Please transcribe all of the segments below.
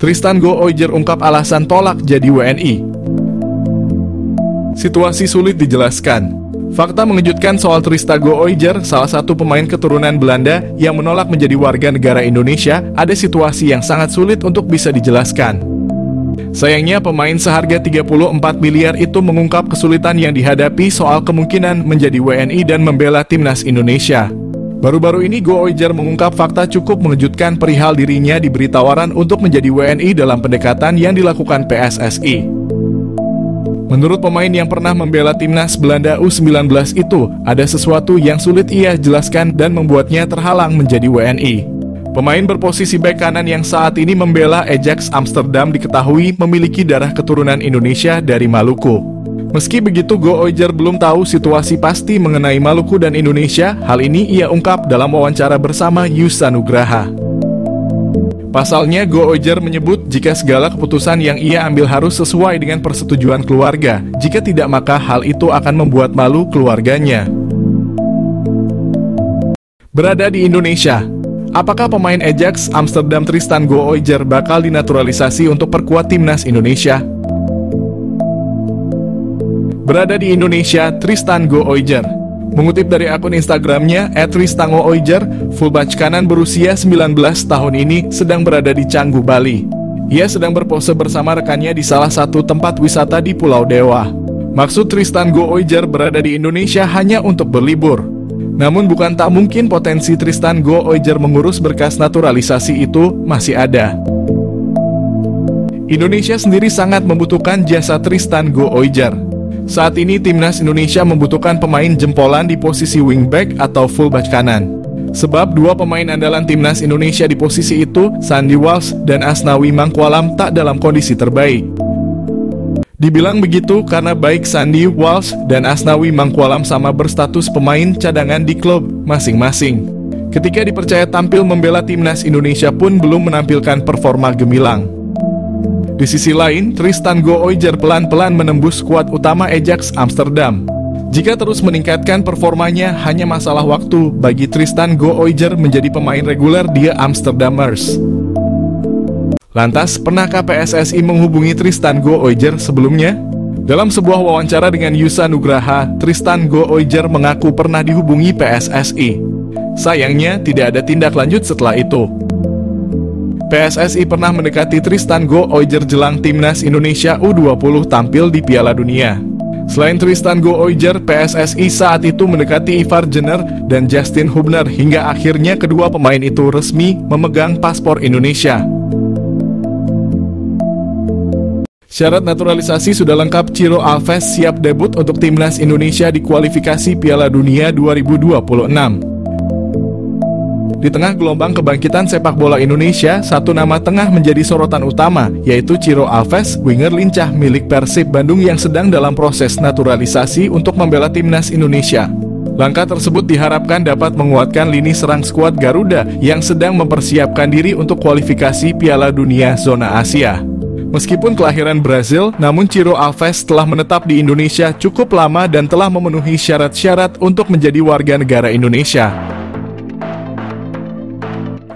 Tristan Go-Oijer ungkap alasan tolak jadi WNI. Situasi sulit dijelaskan. Fakta mengejutkan soal Tristan Go-Oijer, salah satu pemain keturunan Belanda yang menolak menjadi warga negara Indonesia, ada situasi yang sangat sulit untuk bisa dijelaskan. Sayangnya pemain seharga 34 miliar itu mengungkap kesulitan yang dihadapi soal kemungkinan menjadi WNI dan membela timnas Indonesia. Baru-baru ini Go-Oijer mengungkap fakta cukup mengejutkan perihal dirinya diberi tawaran untuk menjadi WNI dalam pendekatan yang dilakukan PSSI. Menurut pemain yang pernah membela timnas Belanda U19 itu, ada sesuatu yang sulit ia jelaskan dan membuatnya terhalang menjadi WNI. Pemain berposisi bek kanan yang saat ini membela Ajax Amsterdam diketahui memiliki darah keturunan Indonesia dari Maluku. Meski begitu, Go-Oijer belum tahu situasi pasti mengenai Maluku dan Indonesia. Hal ini ia ungkap dalam wawancara bersama Yusa Nugraha. Pasalnya, Go-Oijer menyebut jika segala keputusan yang ia ambil harus sesuai dengan persetujuan keluarga. Jika tidak, maka hal itu akan membuat malu keluarganya. Berada di Indonesia, apakah pemain Ajax Amsterdam Tristan Go-Oijer bakal dinaturalisasi untuk perkuat timnas Indonesia? Berada di Indonesia, Tristan Go-Oijer. Mengutip dari akun Instagramnya @tristangoijer, fullback kanan berusia 19 tahun ini sedang berada di Canggu, Bali. Ia sedang berpose bersama rekannya di salah satu tempat wisata di Pulau Dewa. Maksud Tristan Go-Oijer berada di Indonesia hanya untuk berlibur. Namun bukan tak mungkin potensi Tristan Go-Oijer mengurus berkas naturalisasi itu masih ada. Indonesia sendiri sangat membutuhkan jasa Tristan Go-Oijer. Saat ini timnas Indonesia membutuhkan pemain jempolan di posisi wingback atau fullback kanan. Sebab dua pemain andalan timnas Indonesia di posisi itu, Sandy Walsh dan Asnawi Mangkualam, tak dalam kondisi terbaik. Dibilang begitu karena baik Sandy Walsh dan Asnawi Mangkualam sama berstatus pemain cadangan di klub masing-masing. Ketika dipercaya tampil membela timnas Indonesia pun belum menampilkan performa gemilang. Di sisi lain, Tristan Go-Oijer pelan-pelan menembus skuad utama Ajax Amsterdam. Jika terus meningkatkan performanya, hanya masalah waktu bagi Tristan Go-Oijer menjadi pemain reguler di Amsterdamers. Lantas, pernahkah PSSI menghubungi Tristan Go-Oijer sebelumnya? Dalam sebuah wawancara dengan Yusa Nugraha, Tristan Go-Oijer mengaku pernah dihubungi PSSI. Sayangnya, tidak ada tindak lanjut setelah itu. PSSI pernah mendekati Tristan Go-Oijer jelang timnas Indonesia U20 tampil di Piala Dunia. Selain Tristan Go-Oijer, PSSI saat itu mendekati Ivar Jenner dan Justin Hubner hingga akhirnya kedua pemain itu resmi memegang paspor Indonesia. Syarat naturalisasi sudah lengkap. Ciro Alves siap debut untuk timnas Indonesia di kualifikasi Piala Dunia 2026. Di tengah gelombang kebangkitan sepak bola Indonesia, satu nama tengah menjadi sorotan utama, yaitu Ciro Alves, winger lincah milik Persib Bandung yang sedang dalam proses naturalisasi untuk membela timnas Indonesia. Langkah tersebut diharapkan dapat menguatkan lini serang skuad Garuda yang sedang mempersiapkan diri untuk kualifikasi Piala Dunia Zona Asia. Meskipun kelahiran Brazil, namun Ciro Alves telah menetap di Indonesia cukup lama dan telah memenuhi syarat-syarat untuk menjadi warga negara Indonesia.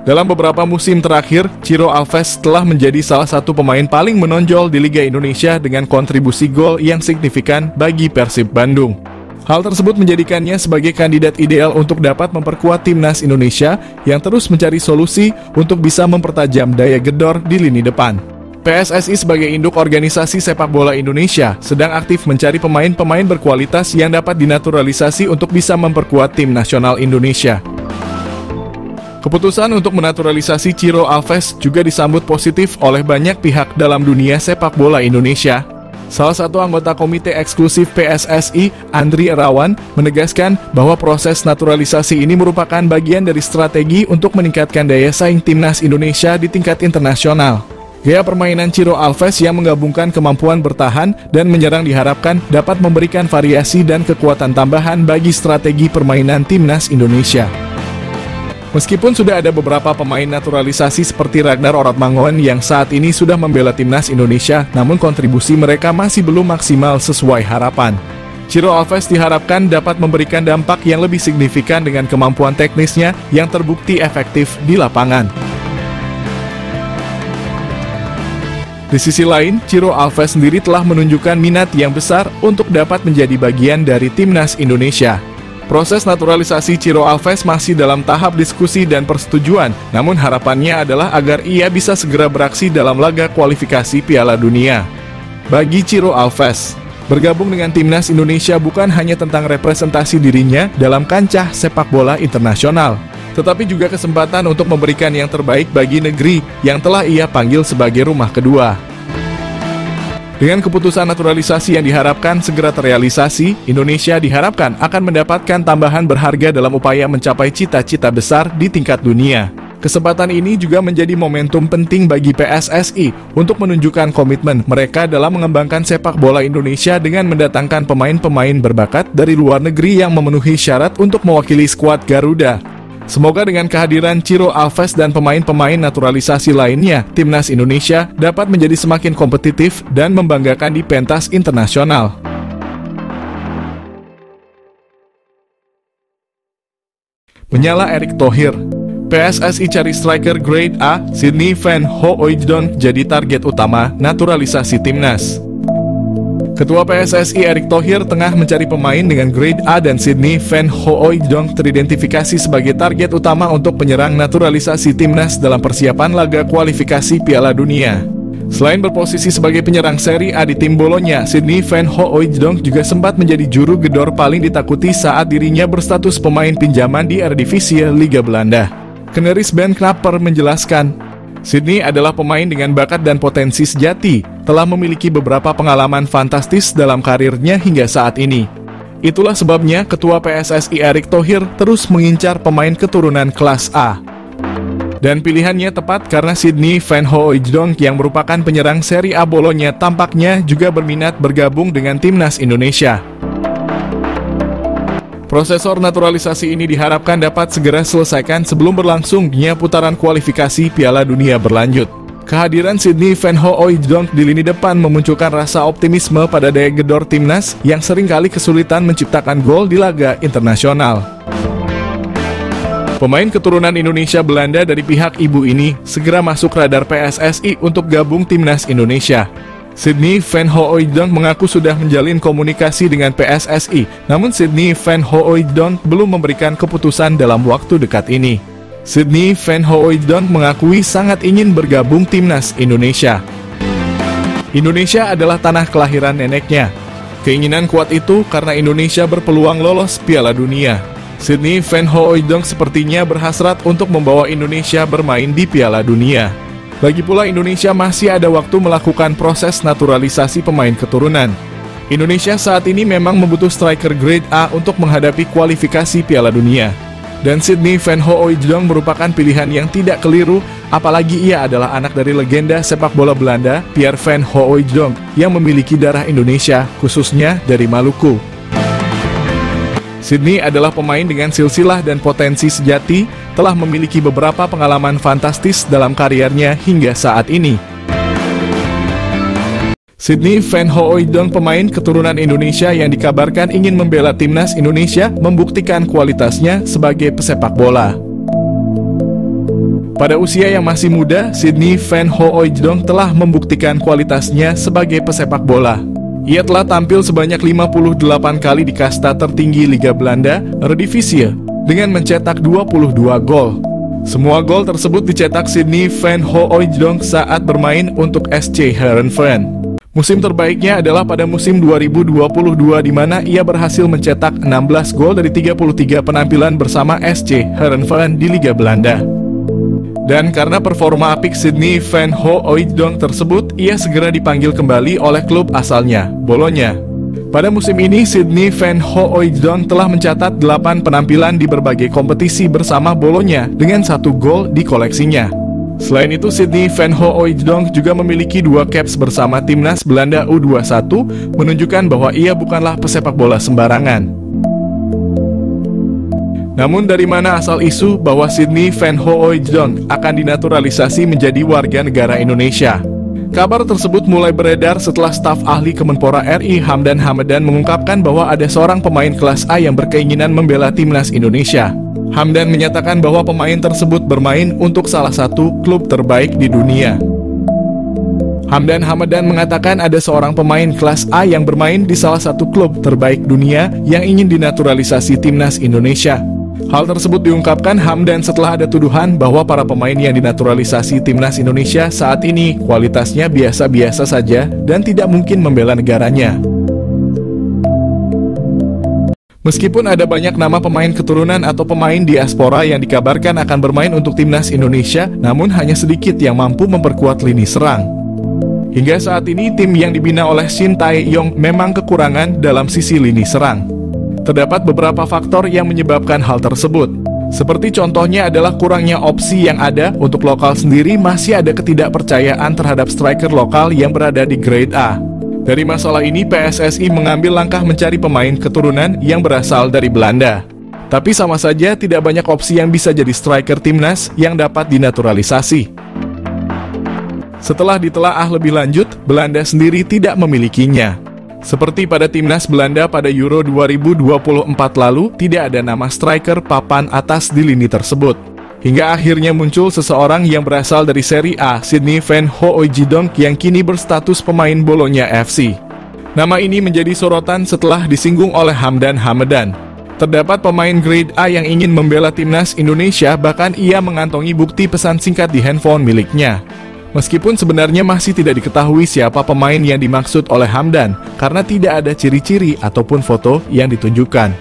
Dalam beberapa musim terakhir, Ciro Alves telah menjadi salah satu pemain paling menonjol di Liga Indonesia dengan kontribusi gol yang signifikan bagi Persib Bandung. Hal tersebut menjadikannya sebagai kandidat ideal untuk dapat memperkuat timnas Indonesia yang terus mencari solusi untuk bisa mempertajam daya gedor di lini depan. PSSI sebagai induk organisasi sepak bola Indonesia sedang aktif mencari pemain-pemain berkualitas yang dapat dinaturalisasi untuk bisa memperkuat tim nasional Indonesia. Keputusan untuk menaturalisasi Ciro Alves juga disambut positif oleh banyak pihak dalam dunia sepak bola Indonesia. Salah satu anggota komite eksklusif PSSI, Andri Irawan, menegaskan bahwa proses naturalisasi ini merupakan bagian dari strategi untuk meningkatkan daya saing timnas Indonesia di tingkat internasional. Gaya permainan Ciro Alves yang menggabungkan kemampuan bertahan dan menyerang diharapkan dapat memberikan variasi dan kekuatan tambahan bagi strategi permainan timnas Indonesia. Meskipun sudah ada beberapa pemain naturalisasi seperti Ragnar Oratmangoen yang saat ini sudah membela timnas Indonesia, namun kontribusi mereka masih belum maksimal sesuai harapan. Ciro Alves diharapkan dapat memberikan dampak yang lebih signifikan dengan kemampuan teknisnya yang terbukti efektif di lapangan. Di sisi lain, Ciro Alves sendiri telah menunjukkan minat yang besar untuk dapat menjadi bagian dari timnas Indonesia. Proses naturalisasi Ciro Alves masih dalam tahap diskusi dan persetujuan, namun harapannya adalah agar ia bisa segera beraksi dalam laga kualifikasi Piala Dunia. Bagi Ciro Alves, bergabung dengan timnas Indonesia bukan hanya tentang representasi dirinya dalam kancah sepak bola internasional, tetapi juga kesempatan untuk memberikan yang terbaik bagi negeri yang telah ia panggil sebagai rumah kedua. Dengan keputusan naturalisasi yang diharapkan segera terrealisasi, Indonesia diharapkan akan mendapatkan tambahan berharga dalam upaya mencapai cita-cita besar di tingkat dunia. Kesempatan ini juga menjadi momentum penting bagi PSSI untuk menunjukkan komitmen mereka dalam mengembangkan sepak bola Indonesia dengan mendatangkan pemain-pemain berbakat dari luar negeri yang memenuhi syarat untuk mewakili skuad Garuda. Semoga dengan kehadiran Ciro Alves dan pemain-pemain naturalisasi lainnya, timnas Indonesia dapat menjadi semakin kompetitif dan membanggakan di pentas internasional. Menyala Erick Thohir. PSSI cari striker grade A, Sydney Van Hooijdonk jadi target utama naturalisasi timnas. Ketua PSSI Erick Thohir tengah mencari pemain dengan grade A dan Sydney Van Hooijdonk teridentifikasi sebagai target utama untuk penyerang naturalisasi timnas dalam persiapan laga kualifikasi Piala Dunia. Selain berposisi sebagai penyerang Serie A di tim Bologna, Sydney Van Hooijdonk juga sempat menjadi juru gedor paling ditakuti saat dirinya berstatus pemain pinjaman di Eredivisie Liga Belanda. Canaries Ben Knapper menjelaskan, Sydney adalah pemain dengan bakat dan potensi sejati, telah memiliki beberapa pengalaman fantastis dalam karirnya hingga saat ini. Itulah sebabnya Ketua PSSI Erick Thohir terus mengincar pemain keturunan kelas A. Dan pilihannya tepat karena Sydney Van Hooijdonk yang merupakan penyerang Serie A Bologna tampaknya juga berminat bergabung dengan timnas Indonesia. Prosesor naturalisasi ini diharapkan dapat segera selesaikan sebelum berlangsungnya putaran kualifikasi Piala Dunia berlanjut. Kehadiran Sydney Van Hooijdonk di lini depan memunculkan rasa optimisme pada daya gedor timnas yang seringkali kesulitan menciptakan gol di laga internasional. Pemain keturunan Indonesia Belanda dari pihak ibu ini segera masuk radar PSSI untuk gabung timnas Indonesia. Sydney Van Hooijdonk mengaku sudah menjalin komunikasi dengan PSSI, namun Sydney Van Hooijdonk belum memberikan keputusan dalam waktu dekat ini. Sydney Van Hooijdonk mengakui sangat ingin bergabung timnas Indonesia. Indonesia adalah tanah kelahiran neneknya. Keinginan kuat itu karena Indonesia berpeluang lolos Piala Dunia. Sydney Van Hooijdonk sepertinya berhasrat untuk membawa Indonesia bermain di Piala Dunia. Lagi pula Indonesia masih ada waktu melakukan proses naturalisasi pemain keturunan. Indonesia saat ini memang membutuh striker grade A untuk menghadapi kualifikasi Piala Dunia. Dan Sydney Van Hooijdonk merupakan pilihan yang tidak keliru, apalagi ia adalah anak dari legenda sepak bola Belanda, Pierre Van Hooijdonk, yang memiliki darah Indonesia, khususnya dari Maluku. Sydney adalah pemain dengan silsilah dan potensi sejati, telah memiliki beberapa pengalaman fantastis dalam kariernya hingga saat ini. Sydney Van Hooijdonk, pemain keturunan Indonesia yang dikabarkan ingin membela timnas Indonesia, membuktikan kualitasnya sebagai pesepak bola. Pada usia yang masih muda, Sydney Van Hooijdonk telah membuktikan kualitasnya sebagai pesepak bola. Ia telah tampil sebanyak 58 kali di kasta tertinggi Liga Belanda, Eredivisie, dengan mencetak 22 gol. Semua gol tersebut dicetak Sydney Van Hooijdonk saat bermain untuk SC Heerenveen. Musim terbaiknya adalah pada musim 2022 di mana ia berhasil mencetak 16 gol dari 33 penampilan bersama SC Heerenveen di Liga Belanda. Dan karena performa apik Sydney Van Hooijdonk tersebut, ia segera dipanggil kembali oleh klub asalnya, Bologna. Pada musim ini, Sydney Van Hooijdonk telah mencatat 8 penampilan di berbagai kompetisi bersama Bologna dengan 1 gol di koleksinya. Selain itu, Sydney Van Hooijdonk juga memiliki 2 caps bersama timnas Belanda U21, menunjukkan bahwa ia bukanlah pesepak bola sembarangan. Namun dari mana asal isu bahwa Sydney Van Hooijdonk akan dinaturalisasi menjadi warga negara Indonesia? Kabar tersebut mulai beredar setelah staf ahli Kemenpora RI Hamdan Hamadan mengungkapkan bahwa ada seorang pemain kelas A yang berkeinginan membela timnas Indonesia. Hamdan menyatakan bahwa pemain tersebut bermain untuk salah satu klub terbaik di dunia. Hamdan Hamadan mengatakan ada seorang pemain kelas A yang bermain di salah satu klub terbaik dunia yang ingin dinaturalisasi timnas Indonesia. Hal tersebut diungkapkan Hamdan setelah ada tuduhan bahwa para pemain yang dinaturalisasi timnas Indonesia saat ini kualitasnya biasa-biasa saja dan tidak mungkin membela negaranya. Meskipun ada banyak nama pemain keturunan atau pemain diaspora yang dikabarkan akan bermain untuk timnas Indonesia, namun hanya sedikit yang mampu memperkuat lini serang. Hingga saat ini, tim yang dibina oleh Shin Tae-yong memang kekurangan dalam sisi lini serang. Terdapat beberapa faktor yang menyebabkan hal tersebut. Seperti contohnya adalah kurangnya opsi yang ada untuk lokal sendiri, masih ada ketidakpercayaan terhadap striker lokal yang berada di grade A. Dari masalah ini, PSSI mengambil langkah mencari pemain keturunan yang berasal dari Belanda. Tapi sama saja tidak banyak opsi yang bisa jadi striker timnas yang dapat dinaturalisasi. Setelah ditelaah lebih lanjut, Belanda sendiri tidak memilikinya. Seperti pada timnas Belanda pada Euro 2024 lalu, tidak ada nama striker papan atas di lini tersebut. Hingga akhirnya muncul seseorang yang berasal dari Serie A, Sydney Van Hooijdonk, yang kini berstatus pemain Bologna FC. Nama ini menjadi sorotan setelah disinggung oleh Hamdan Hamadan. Terdapat pemain grade A yang ingin membela timnas Indonesia, bahkan ia mengantongi bukti pesan singkat di handphone miliknya. Meskipun sebenarnya masih tidak diketahui siapa pemain yang dimaksud oleh Hamdan, karena tidak ada ciri-ciri ataupun foto yang ditunjukkan.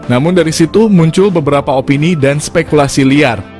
Namun dari situ muncul beberapa opini dan spekulasi liar.